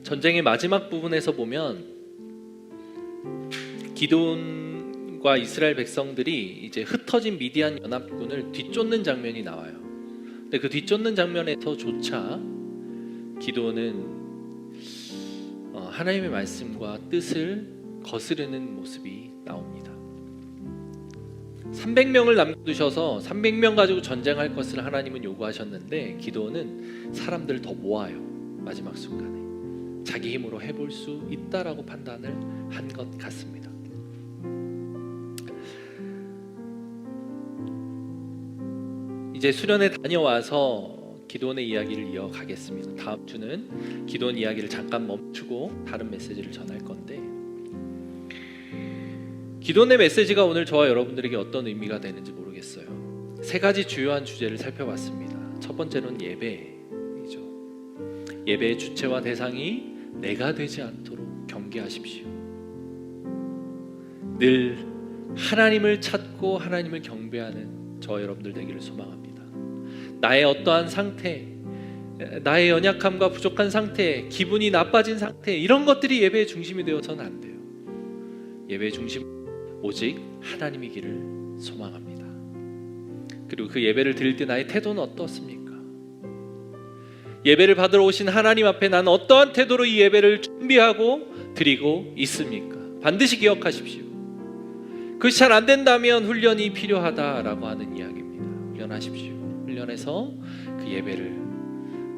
전쟁의 마지막 부분에서 보면 기드온과 이스라엘 백성들이 이제 흩어진 미디안 연합군을 뒤쫓는 장면이 나와요. 근데 그 뒤쫓는 장면에서조차 기드온은 하나님의 말씀과 뜻을 거스르는 모습이 나옵니다. 300명을 남겨두셔서 300명 가지고 전쟁할 것을 하나님은 요구하셨는데 기드온은 사람들을 더 모아요. 마지막 순간에 자기 힘으로 해볼 수 있다라고 판단을 한 것 같습니다. 이제 수련회 다녀와서 기드온의 이야기를 이어가겠습니다. 다음 주는 기드온 이야기를 잠깐 멈추고 다른 메시지를 전할 건데, 기드온의 메시지가 오늘 저와 여러분들에게 어떤 의미가 되는지 모르겠어요. 세 가지 주요한 주제를 살펴봤습니다. 첫 번째는 예배이죠. 예배의 주체와 대상이 내가 되지 않도록 경계하십시오. 늘 하나님을 찾고 하나님을 경배하는 저와 여러분들 되기를 소망합니다. 나의 어떠한 상태, 나의 연약함과 부족한 상태, 기분이 나빠진 상태, 이런 것들이 예배의 중심이 되어서는 안 돼요. 예배의 중심 오직 하나님이기를 소망합니다. 그리고 그 예배를 드릴 때 나의 태도는 어떻습니까? 예배를 받으러 오신 하나님 앞에 나는 어떠한 태도로 이 예배를 준비하고 드리고 있습니까? 반드시 기억하십시오. 그것이 잘 안 된다면 훈련이 필요하다라고 하는 이야기입니다. 훈련하십시오. 훈련해서 그 예배를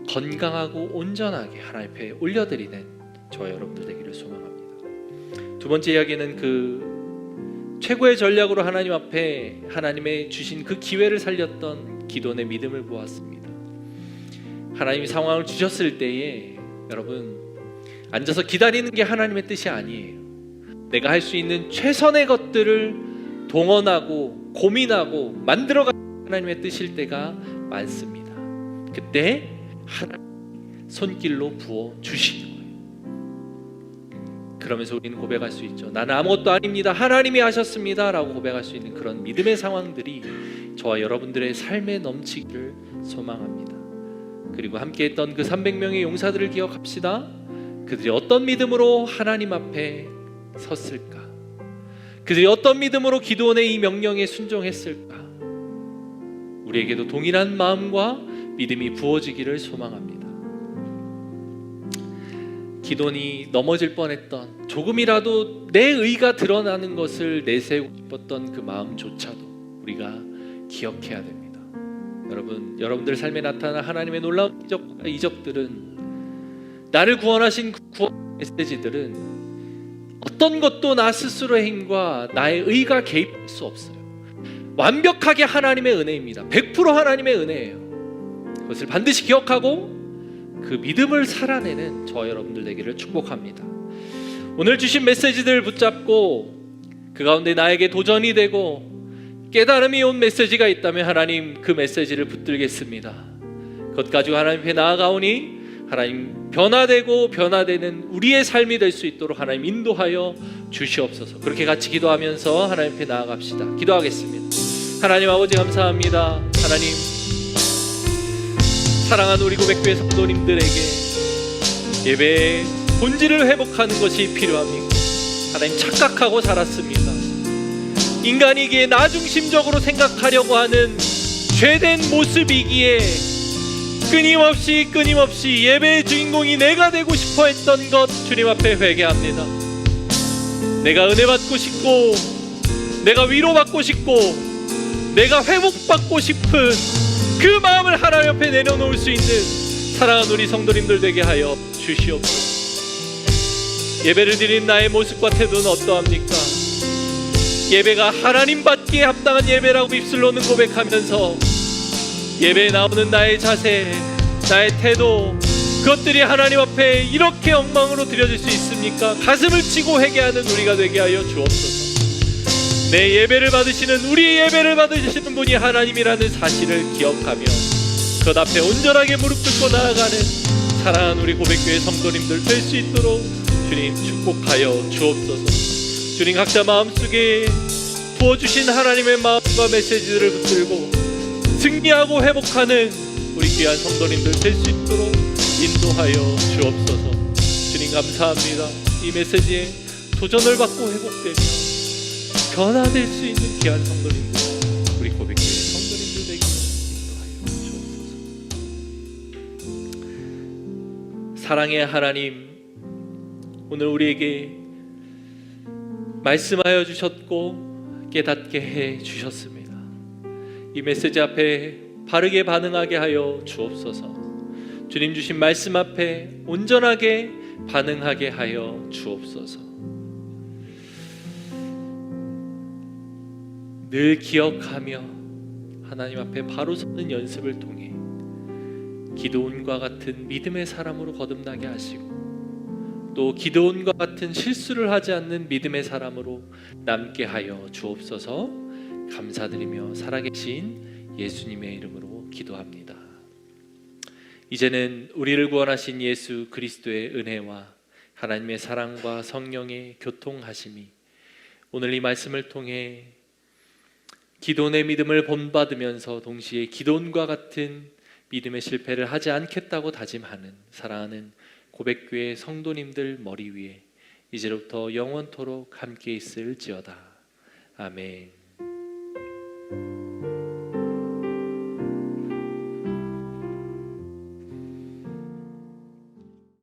건강하고 온전하게 하나님 앞에 올려드리는 저와 여러분들 되기를 소망합니다. 두 번째 이야기는 그 최고의 전략으로 하나님 앞에 하나님의 주신 그 기회를 살렸던 기도원의 믿음을 보았습니다. 하나님이 상황을 주셨을 때에 여러분 앉아서 기다리는 게 하나님의 뜻이 아니에요. 내가 할 수 있는 최선의 것들을 동원하고 고민하고 만들어가는 하나님의 뜻일 때가 많습니다. 그때 하나님 손길로 부어 주시는 거예요. 그러면서 우리는 고백할 수 있죠. 나는 아무것도 아닙니다. 하나님이 하셨습니다 라고 고백할 수 있는 그런 믿음의 상황들이 저와 여러분들의 삶에 넘치기를 소망합니다. 그리고 함께했던 그 300명의 용사들을 기억합시다. 그들이 어떤 믿음으로 하나님 앞에 섰을까? 그들이 어떤 믿음으로 기드온의 이 명령에 순종했을까? 우리에게도 동일한 마음과 믿음이 부어지기를 소망합니다. 기돈이 넘어질 뻔했던, 조금이라도 내 의가 드러나는 것을 내세우고 싶었던 그 마음조차도 우리가 기억해야 됩니다. 여러분들 삶에 나타난 하나님의 놀라운 이적들은, 나를 구원하신 그 구원 메시지들은 어떤 것도 나 스스로의 힘과 나의 의가 개입할 수 없어요. 완벽하게 하나님의 은혜입니다. 100% 하나님의 은혜예요. 그것을 반드시 기억하고 그 믿음을 살아내는 저 여러분들 되기를 축복합니다. 오늘 주신 메시지들 붙잡고 그 가운데 나에게 도전이 되고 깨달음이 온 메시지가 있다면 하나님 그 메시지를 붙들겠습니다. 그것 가지고 하나님 앞에 나아가오니 하나님 변화되는 우리의 삶이 될 수 있도록 하나님 인도하여 주시옵소서. 그렇게 같이 기도하면서 하나님 앞에 나아갑시다. 기도하겠습니다. 하나님 아버지 감사합니다. 하나님, 사랑하는 우리 고백교회 성도님들에게 예배의 본질을 회복하는 것이 필요합니다. 하나님, 착각하고 살았습니다. 인간이기에 나 중심적으로 생각하려고 하는 죄된 모습이기에 끊임없이 예배의 주인공이 내가 되고 싶어 했던 것 주님 앞에 회개합니다. 내가 은혜 받고 싶고, 내가 위로받고 싶고, 내가 회복받고 싶은 그 마음을 하나님 옆에 내려놓을 수 있는 사랑하는 우리 성도님들 되게 하여 주시옵소서. 예배를 드린 나의 모습과 태도는 어떠합니까? 예배가 하나님 받기에 합당한 예배라고 입술로는 고백하면서 예배에 나오는 나의 자세, 나의 태도, 그것들이 하나님 앞에 이렇게 엉망으로 드려질 수 있습니까? 가슴을 치고 회개하는 우리가 되게 하여 주옵소서. 내 예배를 받으시는, 우리 예배를 받으시는 분이 하나님이라는 사실을 기억하며 그것 앞에 온전하게 무릎 꿇고 나아가는 사랑하는 우리 고백교회 성도님들 될 수 있도록 주님 축복하여 주옵소서. 주님, 각자 마음속에 부어주신 하나님의 마음과 메시지들을 붙들고 승리하고 회복하는 우리 귀한 성도님들 될 수 있도록 인도하여 주옵소서. 주님 감사합니다. 이 메시지에 도전을 받고 회복되며 변화될 수 있는 귀한 성도님들, 우리 고백교회 성도님들 되기를 인도하여 주옵소서. 사랑의 하나님, 오늘 우리에게 말씀하여 주셨고 깨닫게 해 주셨습니다. 이 메시지 앞에 바르게 반응하게 하여 주옵소서. 주님 주신 말씀 앞에 온전하게 반응하게 하여 주옵소서. 늘 기억하며 하나님 앞에 바로 서는 연습을 통해 기드온과 같은 믿음의 사람으로 거듭나게 하시고 또 기드온과 같은 실수를 하지 않는 믿음의 사람으로 남게 하여 주옵소서. 감사드리며 살아계신 예수님의 이름으로 기도합니다. 이제는 우리를 구원하신 예수 그리스도의 은혜와 하나님의 사랑과 성령의 교통하심이 오늘 이 말씀을 통해 기돈의 믿음을 본받으면서 동시에 기돈과 같은 믿음의 실패를 하지 않겠다고 다짐하는 사랑하는 고백교회 성도님들 머리 위에 이제로부터 영원토록 함께 있을지어다. 아멘.